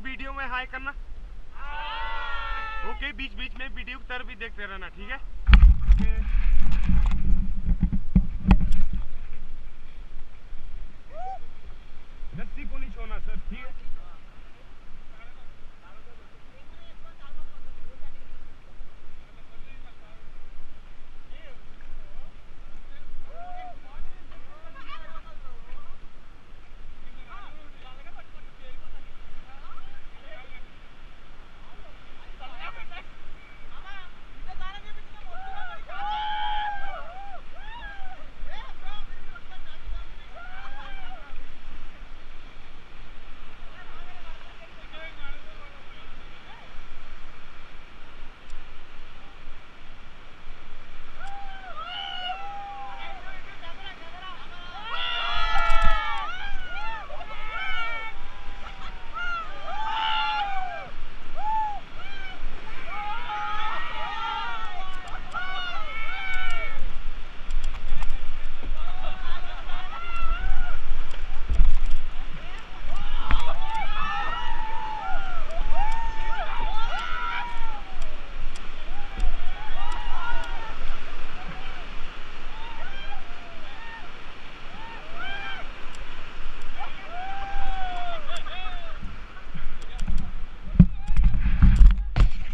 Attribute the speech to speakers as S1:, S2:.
S1: Video में हाय करना। Okay, बीच बीच में वीडियो की तरफ भी देखते रहना, ठीक है? रस्सी को नहीं छोड़ना सर, ठीक है?